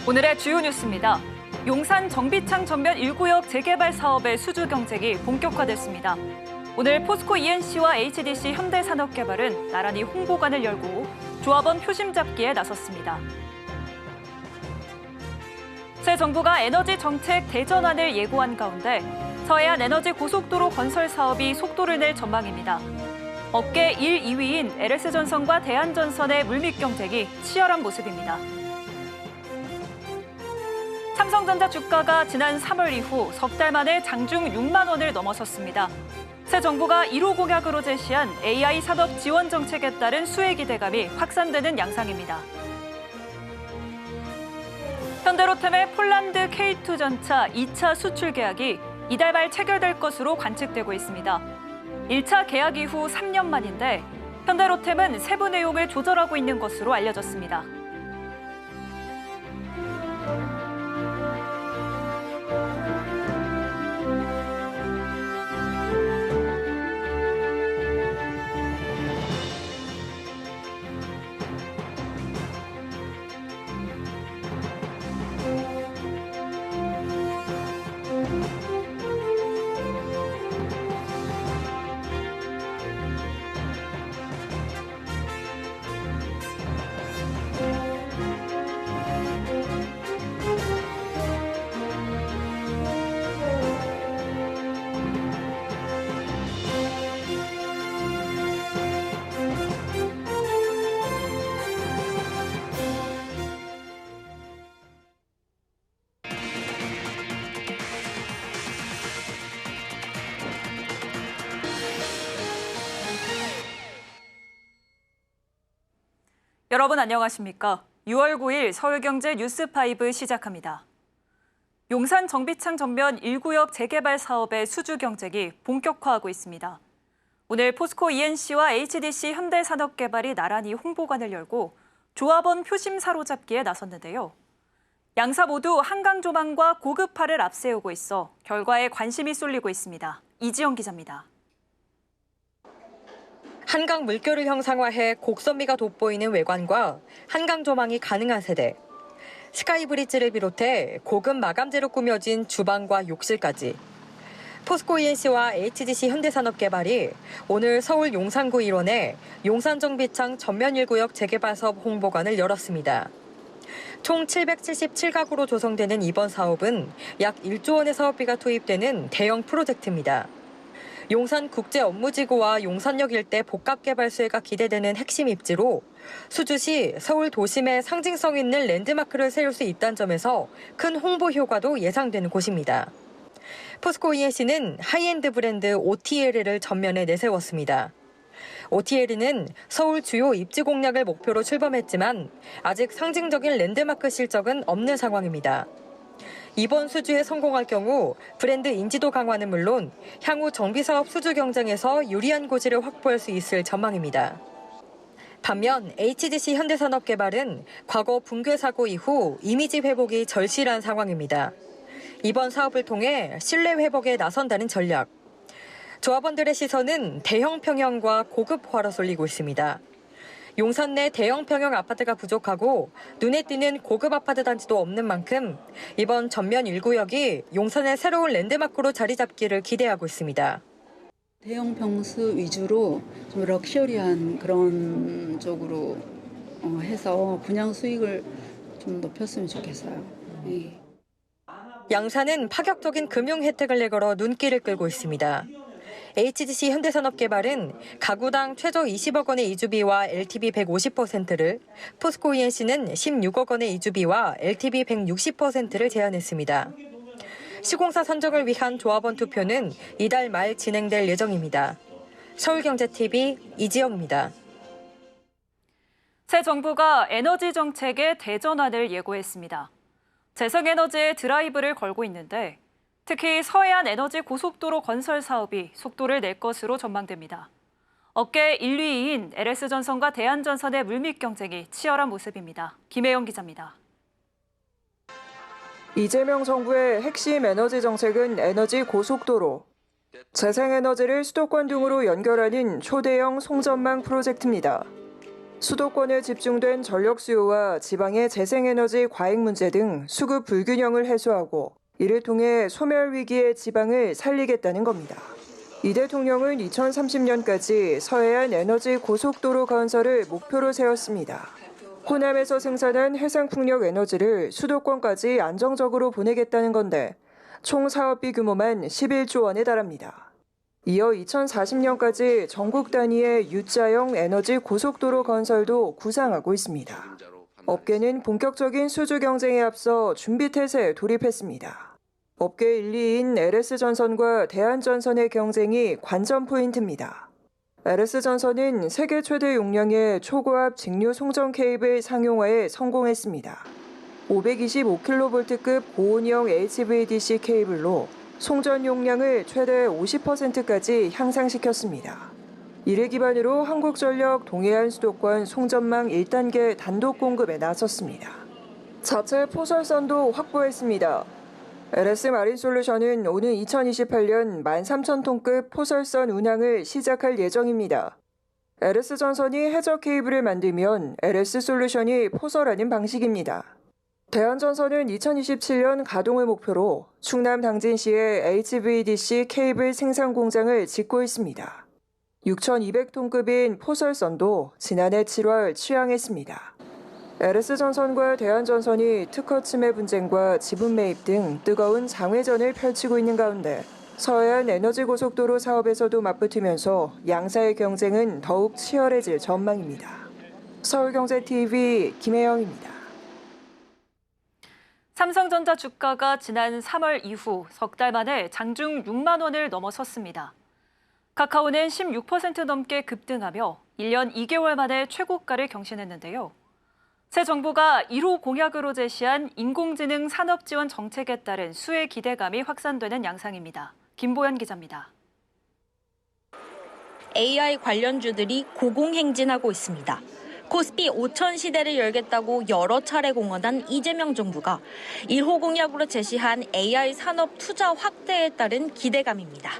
오늘의 주요 뉴스입니다. 용산 정비창 전면 1구역 재개발 사업의 수주 경쟁이 본격화됐습니다. 오늘 포스코 ENC와 HDC 현대산업개발은 나란히 홍보관을 열고 조합원 표심 잡기에 나섰습니다. 새 정부가 에너지 정책 대전환을 예고한 가운데 서해안 에너지 고속도로 건설 사업이 속도를 낼 전망입니다. 업계 1, 2위인 LS전선과 대한전선의 물밑 경쟁이 치열한 모습입니다. 삼성전자 주가가 지난 3월 이후 석 달 만에 장중 6만 원을 넘어섰습니다. 새 정부가 1호 공약으로 제시한 AI 산업 지원 정책에 따른 수혜 기대감이 확산되는 양상입니다. 현대로템의 폴란드 K2 전차 2차 수출 계약이 이달 말 체결될 것으로 관측되고 있습니다. 1차 계약 이후 3년 만인데 현대로템은 세부 내용을 조절하고 있는 것으로 알려졌습니다. 여러분 안녕하십니까? 6월 9일 서울경제 뉴스5 시작합니다. 용산 정비창 전면 1구역 재개발 사업의 수주 경쟁이 본격화하고 있습니다. 오늘 포스코 ENC와 HDC 현대산업개발이 나란히 홍보관을 열고 조합원 표심 사로잡기에 나섰는데요. 양사 모두 한강 조망과 고급화를 앞세우고 있어 결과에 관심이 쏠리고 있습니다. 이지영 기자입니다. 한강 물결을 형상화해 곡선미가 돋보이는 외관과 한강 조망이 가능한 세대. 스카이브리지를 비롯해 고급 마감재로 꾸며진 주방과 욕실까지. 포스코 ENC와 HDC 현대산업개발이 오늘 서울 용산구 일원에 용산정비창 전면 1구역 재개발 사업 홍보관을 열었습니다. 총 777가구로 조성되는 이번 사업은 약 1조 원의 사업비가 투입되는 대형 프로젝트입니다. 용산국제업무지구와 용산역 일대 복합개발수혜가 기대되는 핵심 입지로 수주시 서울 도심에 상징성 있는 랜드마크를 세울 수 있다는 점에서 큰 홍보 효과도 예상되는 곳입니다. 포스코 ENC는 하이엔드 브랜드 OTL을 전면에 내세웠습니다. OTL은 서울 주요 입지 공략을 목표로 출범했지만 아직 상징적인 랜드마크 실적은 없는 상황입니다. 이번 수주에 성공할 경우 브랜드 인지도 강화는 물론 향후 정비사업 수주 경쟁에서 유리한 고지를 확보할 수 있을 전망입니다. 반면 HDC 현대산업개발은 과거 붕괴 사고 이후 이미지 회복이 절실한 상황입니다. 이번 사업을 통해 신뢰 회복에 나선다는 전략. 조합원들의 시선은 대형 평형과 고급화로 쏠리고 있습니다. 용산 내 대형 평형 아파트가 부족하고 눈에 띄는 고급 아파트 단지도 없는 만큼 이번 전면 1구역이 용산의 새로운 랜드마크로 자리 잡기를 기대하고 있습니다. 대형 평수 위주로 좀 럭셔리한 그런 쪽으로 해서 분양 수익을 좀 높였으면 좋겠어요. 네. 양사는 파격적인 금융 혜택을 내걸어 눈길을 끌고 있습니다. HDC 현대산업개발은 가구당 최저 20억 원의 이주비와 LTV 150%를, 포스코 ENC는 16억 원의 이주비와 LTV 160%를 제안했습니다. 시공사 선정을 위한 조합원 투표는 이달 말 진행될 예정입니다. 서울경제TV 이지영입니다. 새 정부가 에너지 정책의 대전환을 예고했습니다. 재생에너지의 드라이브를 걸고 있는데 특히 서해안 에너지 고속도로 건설 사업이 속도를 낼 것으로 전망됩니다. 업계 1, 2위인 LS전선과 대한전선의 물밑 경쟁이 치열한 모습입니다. 김혜영 기자입니다. 이재명 정부의 핵심 에너지 정책은 에너지 고속도로. 재생에너지를 수도권 등으로 연결하는 초대형 송전망 프로젝트입니다. 수도권에 집중된 전력 수요와 지방의 재생에너지 과잉 문제 등 수급 불균형을 해소하고 이를 통해 소멸 위기의 지방을 살리겠다는 겁니다. 이 대통령은 2030년까지 서해안 에너지 고속도로 건설을 목표로 세웠습니다. 호남에서 생산한 해상풍력 에너지를 수도권까지 안정적으로 보내겠다는 건데 총 사업비 규모만 11조 원에 달합니다. 이어 2040년까지 전국 단위의 U자형 에너지 고속도로 건설도 구상하고 있습니다. 업계는 본격적인 수주 경쟁에 앞서 준비 태세에 돌입했습니다. 업계 1, 2인 LS전선과 대한전선의 경쟁이 관전 포인트입니다. LS전선은 세계 최대 용량의 초고압 직류 송전 케이블 상용화에 성공했습니다. 525kV급 고온형 HVDC 케이블로 송전 용량을 최대 50%까지 향상시켰습니다. 이를 기반으로 한국전력 동해안 수도권 송전망 1단계 단독 공급에 나섰습니다. 자체 포설선도 확보했습니다. LS 마린솔루션은 오는 2028년 13,000톤급 포설선 운항을 시작할 예정입니다. LS전선이 해저 케이블을 만들면 LS솔루션이 포설하는 방식입니다. 대한전선은 2027년 가동을 목표로 충남 당진시에 HVDC 케이블 생산 공장을 짓고 있습니다. 6,200톤급인 포설선도 지난해 7월 취항했습니다. LS전선과 대한전선이 특허 침해 분쟁과 지분 매입 등 뜨거운 장외전을 펼치고 있는 가운데 서해안 에너지 고속도로 사업에서도 맞붙으면서 양사의 경쟁은 더욱 치열해질 전망입니다. 서울경제TV 김혜영입니다. 삼성전자 주가가 지난 3월 이후 석 달 만에 장중 6만 원을 넘어섰습니다. 카카오는 16% 넘게 급등하며 1년 2개월 만에 최고가를 경신했는데요. 새 정부가 1호 공약으로 제시한 인공지능 산업 지원 정책에 따른 수혜 기대감이 확산되는 양상입니다. 김보연 기자입니다. AI 관련주들이 고공행진하고 있습니다. 코스피 5천 시대를 열겠다고 여러 차례 공언한 이재명 정부가 1호 공약으로 제시한 AI 산업 투자 확대에 따른 기대감입니다.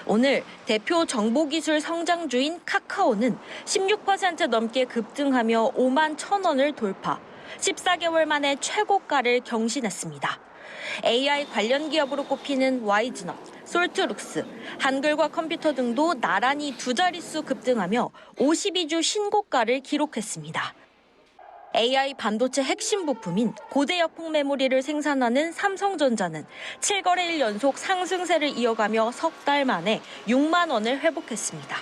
오늘 대표 정보기술 성장주인 카카오는 16% 넘게 급등하며 5만 1,000원을 돌파, 14개월 만에 최고가를 경신했습니다. AI 관련 기업으로 꼽히는 YG넛, 솔트룩스, 한글과 컴퓨터 등도 나란히 두 자릿수 급등하며 52주 신고가를 기록했습니다. AI 반도체 핵심 부품인 고대역폭 메모리를 생산하는 삼성전자는 7거래일 연속 상승세를 이어가며 석 달 만에 6만 원을 회복했습니다.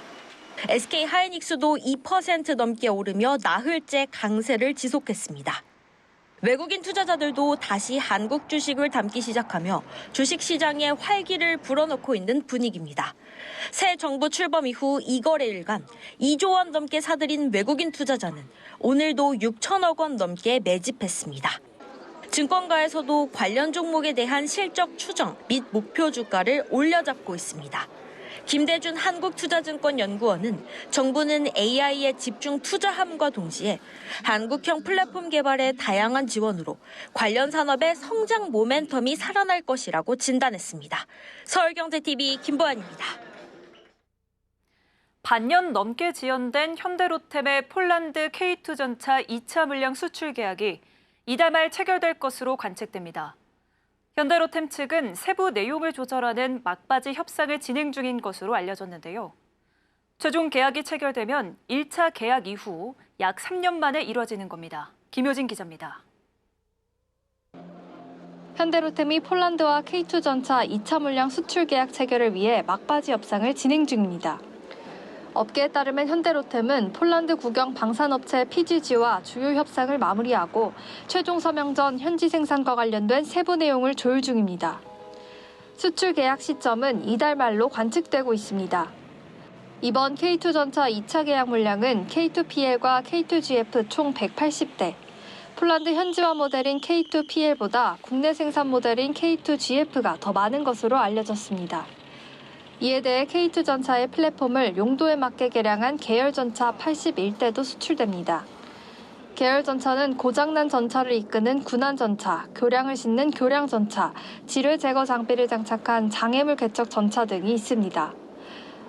SK하이닉스도 2% 넘게 오르며 나흘째 강세를 지속했습니다. 외국인 투자자들도 다시 한국 주식을 담기 시작하며 주식시장에 활기를 불어넣고 있는 분위기입니다. 새 정부 출범 이후 2거래일간 2조 원 넘게 사들인 외국인 투자자는 오늘도 6천억 원 넘게 매집했습니다. 증권가에서도 관련 종목에 대한 실적 추정 및 목표 주가를 올려잡고 있습니다. 김대준 한국투자증권연구원은 정부는 AI에 집중 투자함과 동시에 한국형 플랫폼 개발의 다양한 지원으로 관련 산업의 성장 모멘텀이 살아날 것이라고 진단했습니다. 서울경제TV 김보안입니다. 반년 넘게 지연된 현대로템의 폴란드 K2 전차 2차 물량 수출 계약이 이달 말 체결될 것으로 관측됩니다. 현대로템 측은 세부 내용을 조절하는 막바지 협상을 진행 중인 것으로 알려졌는데요. 최종 계약이 체결되면 1차 계약 이후 약 3년 만에 이뤄지는 겁니다. 김효진 기자입니다. 현대로템이 폴란드와 K2 전차 2차 물량 수출 계약 체결을 위해 막바지 협상을 진행 중입니다. 업계에 따르면 현대로템은 폴란드 국영 방산업체 PGG와 주요 협상을 마무리하고 최종 서명 전 현지 생산과 관련된 세부 내용을 조율 중입니다. 수출 계약 시점은 이달 말로 관측되고 있습니다. 이번 K2 전차 2차 계약 물량은 K2PL과 K2GF 총 180대, 폴란드 현지화 모델인 K2PL보다 국내 생산 모델인 K2GF가 더 많은 것으로 알려졌습니다. 이에 대해 K2 전차의 플랫폼을 용도에 맞게 개량한 계열 전차 81대도 수출됩니다. 계열 전차는 고장난 전차를 이끄는 군환 전차, 교량을 싣는 교량 전차, 지뢰 제거 장비를 장착한 장애물 개척 전차 등이 있습니다.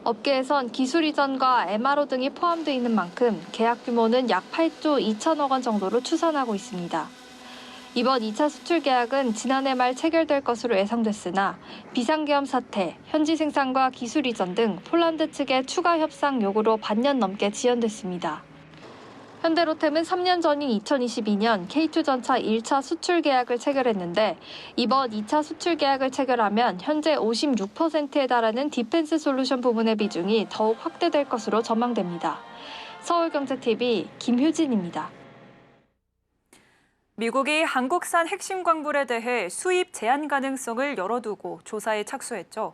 업계에선 기술 이전과 MRO 등이 포함되어 있는 만큼 계약 규모는 약 8조 2천억 원 정도로 추산하고 있습니다. 이번 2차 수출 계약은 지난해 말 체결될 것으로 예상됐으나 비상계엄 사태, 현지 생산과 기술 이전 등 폴란드 측의 추가 협상 요구로 반년 넘게 지연됐습니다. 현대로템은 3년 전인 2022년 K2전차 1차 수출 계약을 체결했는데 이번 2차 수출 계약을 체결하면 현재 56%에 달하는 디펜스 솔루션 부문의 비중이 더욱 확대될 것으로 전망됩니다. 서울경제TV 김효진입니다. 미국이 한국산 핵심 광물에 대해 수입 제한 가능성을 열어두고 조사에 착수했죠.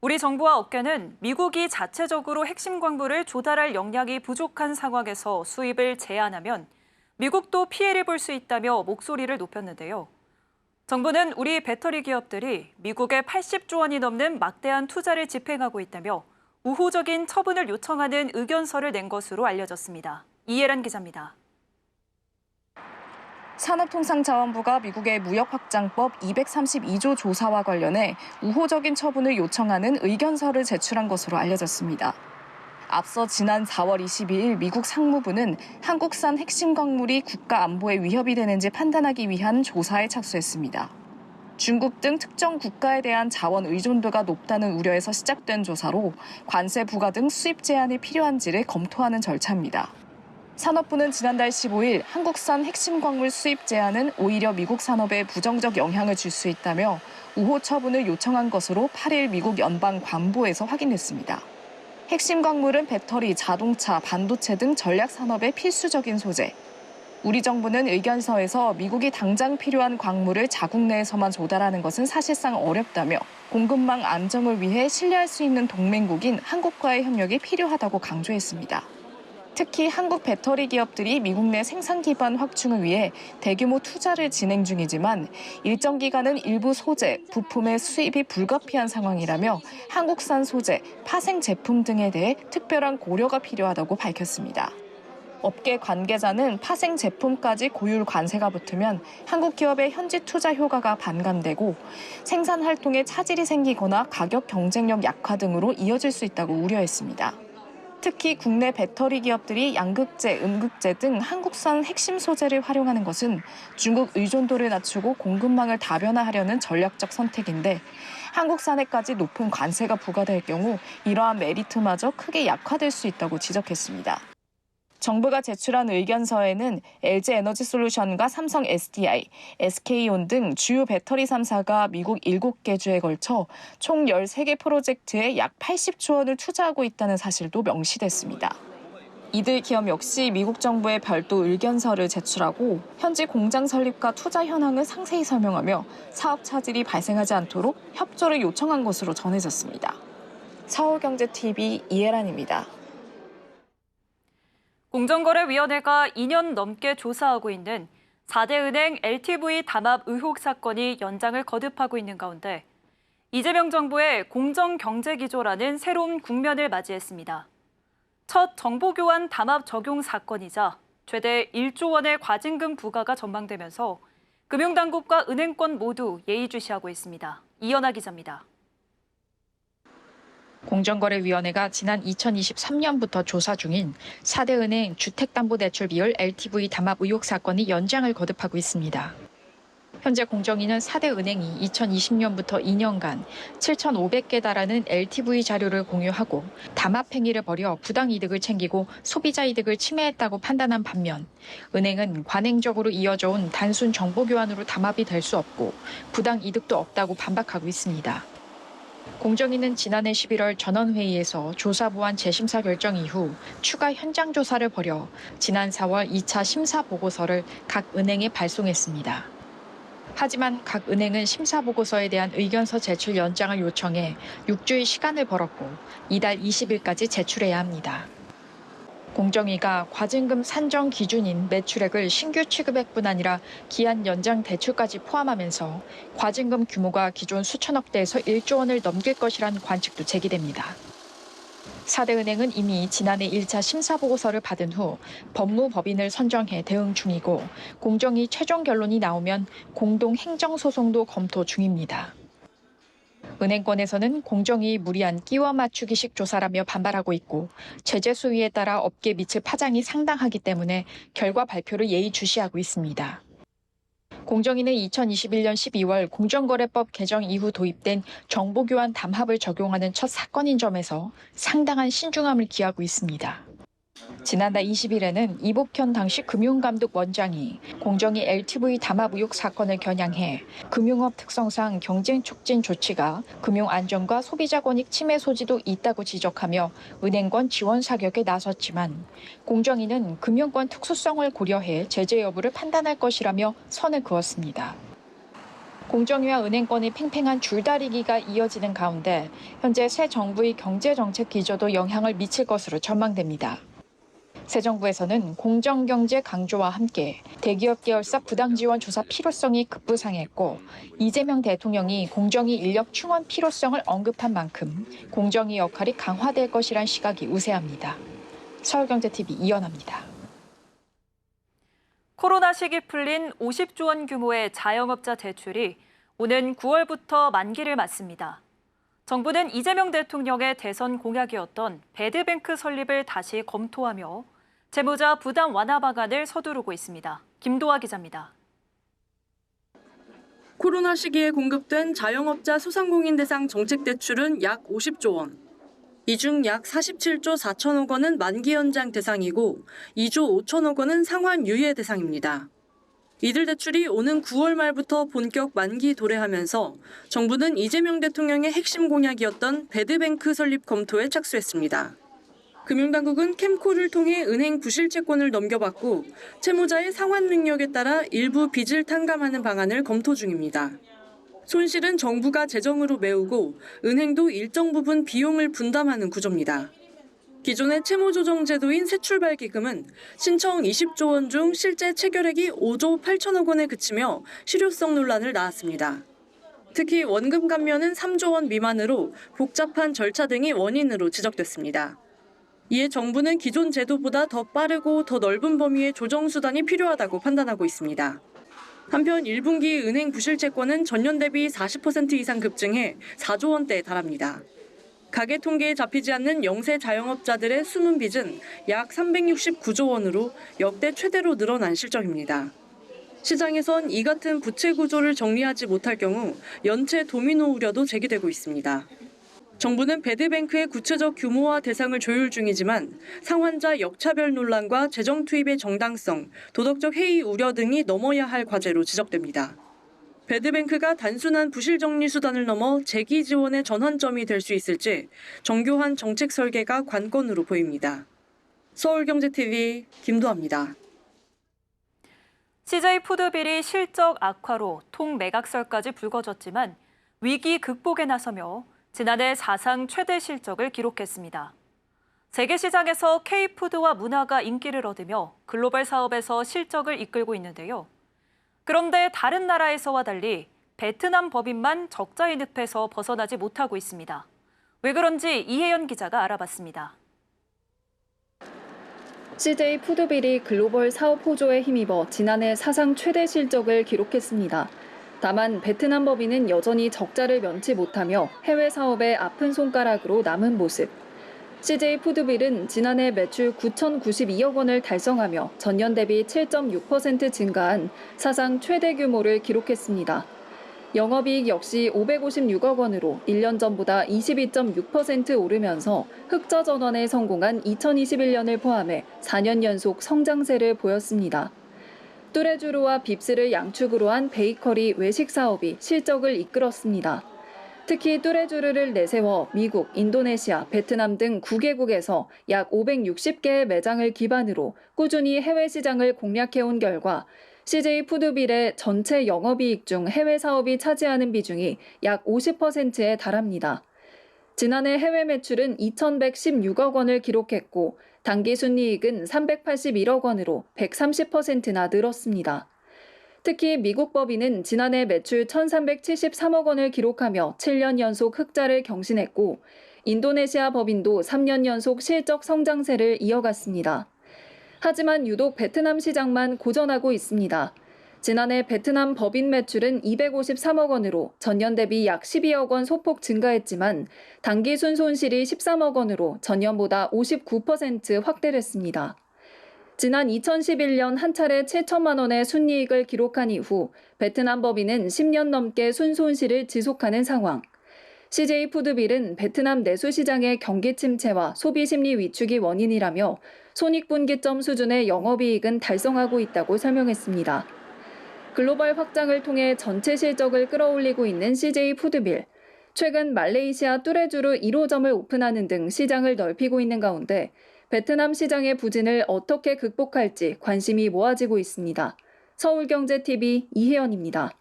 우리 정부와 업계는 미국이 자체적으로 핵심 광물을 조달할 역량이 부족한 상황에서 수입을 제한하면 미국도 피해를 볼 수 있다며 목소리를 높였는데요. 정부는 우리 배터리 기업들이 미국에 80조 원이 넘는 막대한 투자를 집행하고 있다며 우호적인 처분을 요청하는 의견서를 낸 것으로 알려졌습니다. 이혜란 기자입니다. 산업통상자원부가 미국의 무역확장법 232조 조사와 관련해 우호적인 처분을 요청하는 의견서를 제출한 것으로 알려졌습니다. 앞서 지난 4월 22일 미국 상무부는 한국산 핵심 광물이 국가 안보에 위협이 되는지 판단하기 위한 조사에 착수했습니다. 중국 등 특정 국가에 대한 자원 의존도가 높다는 우려에서 시작된 조사로 관세 부과 등 수입 제한이 필요한지를 검토하는 절차입니다. 산업부는 지난달 15일 한국산 핵심 광물 수입 제한은 오히려 미국 산업에 부정적 영향을 줄 수 있다며 우호 처분을 요청한 것으로 8일 미국 연방관보에서 확인됐습니다. 핵심 광물은 배터리, 자동차, 반도체 등 전략 산업의 필수적인 소재. 우리 정부는 의견서에서 미국이 당장 필요한 광물을 자국 내에서만 조달하는 것은 사실상 어렵다며 공급망 안정을 위해 신뢰할 수 있는 동맹국인 한국과의 협력이 필요하다고 강조했습니다. 특히 한국 배터리 기업들이 미국 내 생산 기반 확충을 위해 대규모 투자를 진행 중이지만 일정 기간은 일부 소재, 부품의 수입이 불가피한 상황이라며 한국산 소재, 파생 제품 등에 대해 특별한 고려가 필요하다고 밝혔습니다. 업계 관계자는 파생 제품까지 고율 관세가 붙으면 한국 기업의 현지 투자 효과가 반감되고 생산 활동에 차질이 생기거나 가격 경쟁력 약화 등으로 이어질 수 있다고 우려했습니다. 특히 국내 배터리 기업들이 양극재, 음극재 등 한국산 핵심 소재를 활용하는 것은 중국 의존도를 낮추고 공급망을 다변화하려는 전략적 선택인데 한국산에까지 높은 관세가 부과될 경우 이러한 메리트마저 크게 약화될 수 있다고 지적했습니다. 정부가 제출한 의견서에는 LG에너지솔루션과 삼성 SDI, SK온 등 주요 배터리 3사가 미국 7개 주에 걸쳐 총 13개 프로젝트에 약 80조 원을 투자하고 있다는 사실도 명시됐습니다. 이들 기업 역시 미국 정부에 별도 의견서를 제출하고 현지 공장 설립과 투자 현황을 상세히 설명하며 사업 차질이 발생하지 않도록 협조를 요청한 것으로 전해졌습니다. 서울경제TV 이혜란입니다. 공정거래위원회가 2년 넘게 조사하고 있는 4대 은행 LTV 담합 의혹 사건이 연장을 거듭하고 있는 가운데 이재명 정부의 공정경제기조라는 새로운 국면을 맞이했습니다. 첫 정보교환 담합 적용 사건이자 최대 1조 원의 과징금 부과가 전망되면서 금융당국과 은행권 모두 예의주시하고 있습니다. 이연아 기자입니다. 공정거래위원회가 지난 2023년부터 조사 중인 4대 은행 주택담보대출 비율 LTV 담합 의혹 사건이 연장을 거듭하고 있습니다. 현재 공정위는 4대 은행이 2020년부터 2년간 7,500개 달하는 LTV 자료를 공유하고 담합 행위를 벌여 부당 이득을 챙기고 소비자 이득을 침해했다고 판단한 반면 은행은 관행적으로 이어져 온 단순 정보 교환으로 담합이 될 수 없고 부당 이득도 없다고 반박하고 있습니다. 공정위는 지난해 11월 전원회의에서 조사 보완 재심사 결정 이후 추가 현장 조사를 벌여 지난 4월 2차 심사 보고서를 각 은행에 발송했습니다. 하지만 각 은행은 심사 보고서에 대한 의견서 제출 연장을 요청해 6주의 시간을 벌었고 이달 20일까지 제출해야 합니다. 공정위가 과징금 산정 기준인 매출액을 신규 취급액뿐 아니라 기한 연장 대출까지 포함하면서 과징금 규모가 기존 수천억 대에서 1조 원을 넘길 것이라는 관측도 제기됩니다. 4대 은행은 이미 지난해 1차 심사보고서를 받은 후 법무법인을 선정해 대응 중이고 공정위 최종 결론이 나오면 공동행정소송도 검토 중입니다. 은행권에서는 공정이 무리한 끼워 맞추기식 조사라며 반발하고 있고 제재 수위에 따라 업계에 미칠 파장이 상당하기 때문에 결과 발표를 예의주시하고 있습니다. 공정위는 2021년 12월 공정거래법 개정 이후 도입된 정보교환 담합을 적용하는 첫 사건인 점에서 상당한 신중함을 기하고 있습니다. 지난달 20일에는 이복현 당시 금융감독원장이 공정위 LTV 담합 의혹 사건을 겨냥해 금융업 특성상 경쟁 촉진 조치가 금융 안전과 소비자 권익 침해 소지도 있다고 지적하며 은행권 지원 사격에 나섰지만 공정위는 금융권 특수성을 고려해 제재 여부를 판단할 것이라며 선을 그었습니다. 공정위와 은행권의 팽팽한 줄다리기가 이어지는 가운데 현재 새 정부의 경제정책 기조도 영향을 미칠 것으로 전망됩니다. 새 정부에서는 공정경제 강조와 함께 대기업 계열사 부당지원 조사 필요성이 급부상했고 이재명 대통령이 공정위 인력 충원 필요성을 언급한 만큼 공정위 역할이 강화될 것이란 시각이 우세합니다. 서울경제TV 이연아입니다. 코로나 시기 풀린 50조 원 규모의 자영업자 대출이 오는 9월부터 만기를 맞습니다. 정부는 이재명 대통령의 대선 공약이었던 배드뱅크 설립을 다시 검토하며 채무자 부담 완화 방안을 서두르고 있습니다. 김도하 기자입니다. 코로나 시기에 공급된 자영업자 소상공인 대상 정책 대출은 약 50조 원. 이 중 약 47조 4천억 원은 만기 연장 대상이고 2조 5천억 원은 상환 유예 대상입니다. 이들 대출이 오는 9월 말부터 본격 만기 도래하면서 정부는 이재명 대통령의 핵심 공약이었던 배드뱅크 설립 검토에 착수했습니다. 금융당국은 캠코를 통해 은행 부실채권을 넘겨받고 채무자의 상환 능력에 따라 일부 빚을 탕감하는 방안을 검토 중입니다. 손실은 정부가 재정으로 메우고 은행도 일정 부분 비용을 분담하는 구조입니다. 기존의 채무조정 제도인 새출발기금은 신청 20조 원 중 실제 체결액이 5조 8천억 원에 그치며 실효성 논란을 낳았습니다. 특히 원금 감면은 3조 원 미만으로 복잡한 절차 등이 원인으로 지적됐습니다. 이에 정부는 기존 제도보다 더 빠르고 더 넓은 범위의 조정 수단이 필요하다고 판단하고 있습니다. 한편 1분기 은행 부실채권은 전년 대비 40% 이상 급증해 4조 원대에 달합니다. 가계 통계에 잡히지 않는 영세 자영업자들의 숨은 빚은 약 369조 원으로 역대 최대로 늘어난 실정입니다. 시장에선 이 같은 부채 구조를 정리하지 못할 경우 연체 도미노 우려도 제기되고 있습니다. 정부는 배드뱅크의 구체적 규모와 대상을 조율 중이지만 상환자 역차별 논란과 재정 투입의 정당성, 도덕적 해이 우려 등이 넘어야 할 과제로 지적됩니다. 배드뱅크가 단순한 부실 정리 수단을 넘어 재기 지원의 전환점이 될 수 있을지 정교한 정책 설계가 관건으로 보입니다. 서울경제TV 김도아입니다. CJ 푸드빌이 실적 악화로 통매각설까지 불거졌지만 위기 극복에 나서며 지난해 사상 최대 실적을 기록했습니다. 세계 시장에서 K푸드와 문화가 인기를 얻으며 글로벌 사업에서 실적을 이끌고 있는데요. 그런데 다른 나라에서와 달리 베트남 법인만 적자의 늪에서 벗어나지 못하고 있습니다. 왜 그런지 이혜연 기자가 알아봤습니다. CJ 푸드빌이 글로벌 사업 호조에 힘입어 지난해 사상 최대 실적을 기록했습니다. 다만 베트남 법인은 여전히 적자를 면치 못하며 해외 사업에 아픈 손가락으로 남은 모습. CJ 푸드빌은 지난해 매출 9,092억 원을 달성하며 전년 대비 7.6% 증가한 사상 최대 규모를 기록했습니다. 영업이익 역시 556억 원으로 1년 전보다 22.6% 오르면서 흑자 전환에 성공한 2021년을 포함해 4년 연속 성장세를 보였습니다. 뚜레쥬르와 빕스를 양축으로 한 베이커리 외식 사업이 실적을 이끌었습니다. 특히 뚜레쥬르를 내세워 미국, 인도네시아, 베트남 등 9개국에서 약 560개의 매장을 기반으로 꾸준히 해외 시장을 공략해온 결과 CJ 푸드빌의 전체 영업이익 중 해외 사업이 차지하는 비중이 약 50%에 달합니다. 지난해 해외 매출은 2,116억 원을 기록했고 당기순이익은 381억 원으로 130%나 늘었습니다. 특히 미국 법인은 지난해 매출 1,373억 원을 기록하며 7년 연속 흑자를 경신했고 인도네시아 법인도 3년 연속 실적 성장세를 이어갔습니다. 하지만 유독 베트남 시장만 고전하고 있습니다. 지난해 베트남 법인 매출은 253억 원으로 전년 대비 약 12억 원 소폭 증가했지만 당기 순손실이 13억 원으로 전년보다 59% 확대됐습니다. 지난 2011년 한 차례 7천만 원의 순이익을 기록한 이후 베트남 법인은 10년 넘게 순손실을 지속하는 상황. CJ푸드빌은 베트남 내수 시장의 경기 침체와 소비 심리 위축이 원인이라며 손익분기점 수준의 영업이익은 달성하고 있다고 설명했습니다. 글로벌 확장을 통해 전체 실적을 끌어올리고 있는 CJ푸드빌. 최근 말레이시아 뚜레주르 1호점을 오픈하는 등 시장을 넓히고 있는 가운데 베트남 시장의 부진을 어떻게 극복할지 관심이 모아지고 있습니다. 서울경제TV 이혜연입니다.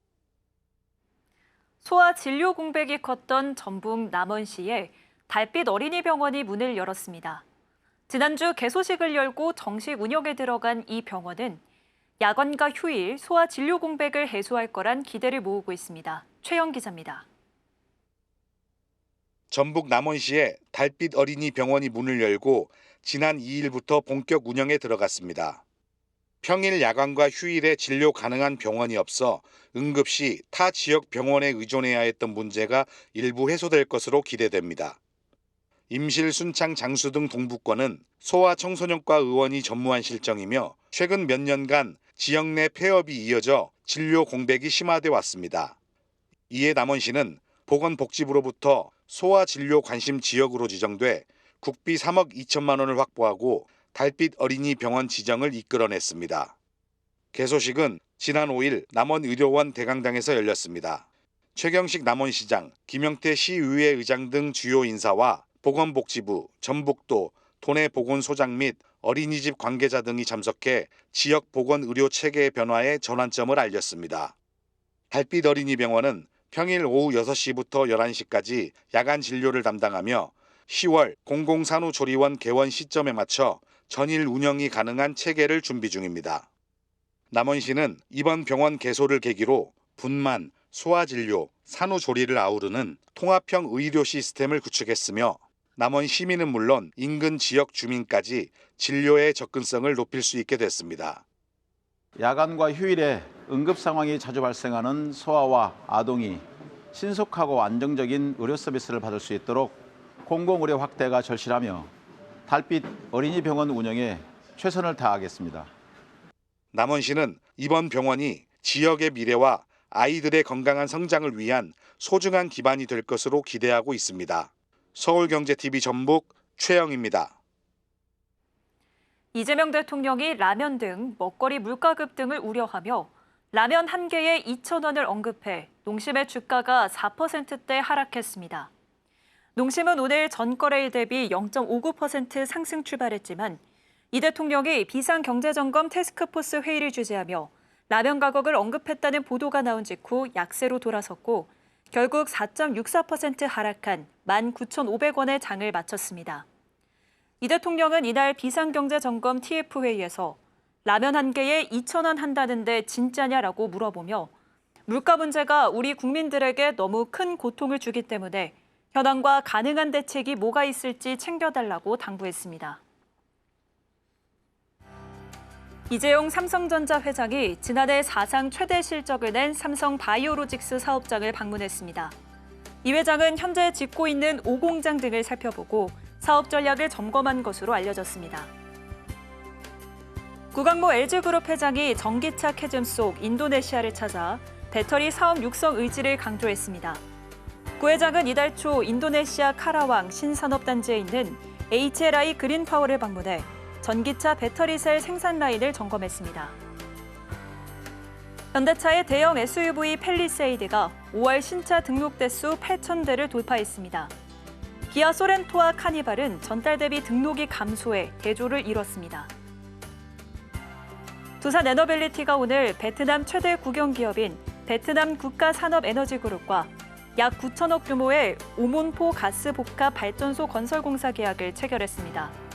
소아 진료 공백이 컸던 전북 남원시에 달빛 어린이병원이 문을 열었습니다. 지난주 개소식을 열고 정식 운영에 들어간 이 병원은 야간과 휴일 소아 진료 공백을 해소할 거란 기대를 모으고 있습니다. 최영 기자입니다. 전북 남원시에 달빛 어린이 병원이 문을 열고 지난 2일부터 본격 운영에 들어갔습니다. 평일 야간과 휴일에 진료 가능한 병원이 없어 응급시 타 지역 병원에 의존해야 했던 문제가 일부 해소될 것으로 기대됩니다. 임실, 순창, 장수 등 동부권은 소아 청소년과 의원이 전무한 실정이며 최근 몇 년간 지역 내 폐업이 이어져 진료 공백이 심화돼 왔습니다. 이에 남원시는 보건복지부로부터 소아 진료 관심 지역으로 지정돼 국비 3억 2천만 원을 확보하고 달빛 어린이 병원 지정을 이끌어냈습니다. 개소식은 지난 5일 남원의료원 대강당에서 열렸습니다. 최경식 남원시장, 김영태 시의회 의장 등 주요 인사와 보건복지부, 전북도, 도내보건소장 및 어린이집 관계자 등이 참석해 지역 보건의료 체계 변화의 전환점을 알렸습니다. 달빛 어린이병원은 평일 오후 6시부터 11시까지 야간 진료를 담당하며 10월 공공산후조리원 개원 시점에 맞춰 전일 운영이 가능한 체계를 준비 중입니다. 남원시는 이번 병원 개소를 계기로 분만, 소아진료, 산후조리를 아우르는 통합형 의료 시스템을 구축했으며 남원 시민은 물론 인근 지역 주민까지 진료의 접근성을 높일 수 있게 됐습니다. 야간과 휴일에 응급 상황이 자주 발생하는 소아와 아동이 신속하고 안정적인 의료 서비스를 받을 수 있도록 공공의료 확대가 절실하며 달빛 어린이병원 운영에 최선을 다하겠습니다. 남원시는 이번 병원이 지역의 미래와 아이들의 건강한 성장을 위한 소중한 기반이 될 것으로 기대하고 있습니다. 서울경제TV 전북 최영입니다. 이재명 대통령이 라면 등 먹거리 물가 급등을 우려하며 라면 한 개에 2,000원을 언급해 농심의 주가가 4%대 하락했습니다. 농심은 오늘 전거래일 대비 0.59% 상승 출발했지만 이 대통령이 비상경제점검 태스크포스 회의를 주재하며 라면 가격을 언급했다는 보도가 나온 직후 약세로 돌아섰고 결국 4.64% 하락한 19,500원의 장을 마쳤습니다. 이 대통령은 이날 비상경제점검 TF회의에서 라면 한 개에 2,000원 한다는데 진짜냐라고 물어보며 물가 문제가 우리 국민들에게 너무 큰 고통을 주기 때문에 현황과 가능한 대책이 뭐가 있을지 챙겨달라고 당부했습니다. 이재용 삼성전자 회장이 지난해 사상 최대 실적을 낸 삼성 바이오로직스 사업장을 방문했습니다. 이 회장은 현재 짓고 있는 5공장 등을 살펴보고 사업 전략을 점검한 것으로 알려졌습니다. 구강모 LG그룹 회장이 전기차 캐즘 속 인도네시아를 찾아 배터리 사업 육성 의지를 강조했습니다. 구 회장은 이달 초 인도네시아 카라왕 신산업단지에 있는 HLI 그린파워를 방문해 전기차 배터리셀 생산 라인을 점검했습니다. 현대차의 대형 SUV 팰리세이드가 5월 신차 등록 대수 8,000대를 돌파했습니다. 기아 소렌토와 카니발은 전달 대비 등록이 감소해 대조를 이뤘습니다. 두산 에너빌리티가 오늘 베트남 최대 국영기업인 베트남 국가산업에너지그룹과 약 9천억 규모의 오몬포 가스복합 발전소 건설 공사 계약을 체결했습니다.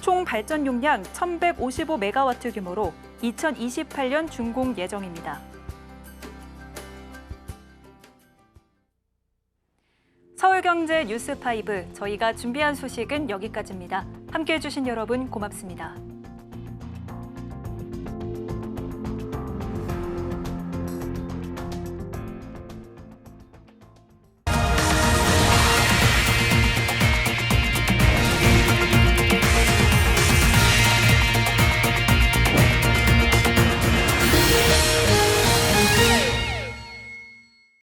총 발전 용량 1,155메가와트 규모로 2028년 준공 예정입니다. 서울경제 뉴스5 저희가 준비한 소식은 여기까지입니다. 함께해 주신 여러분 고맙습니다.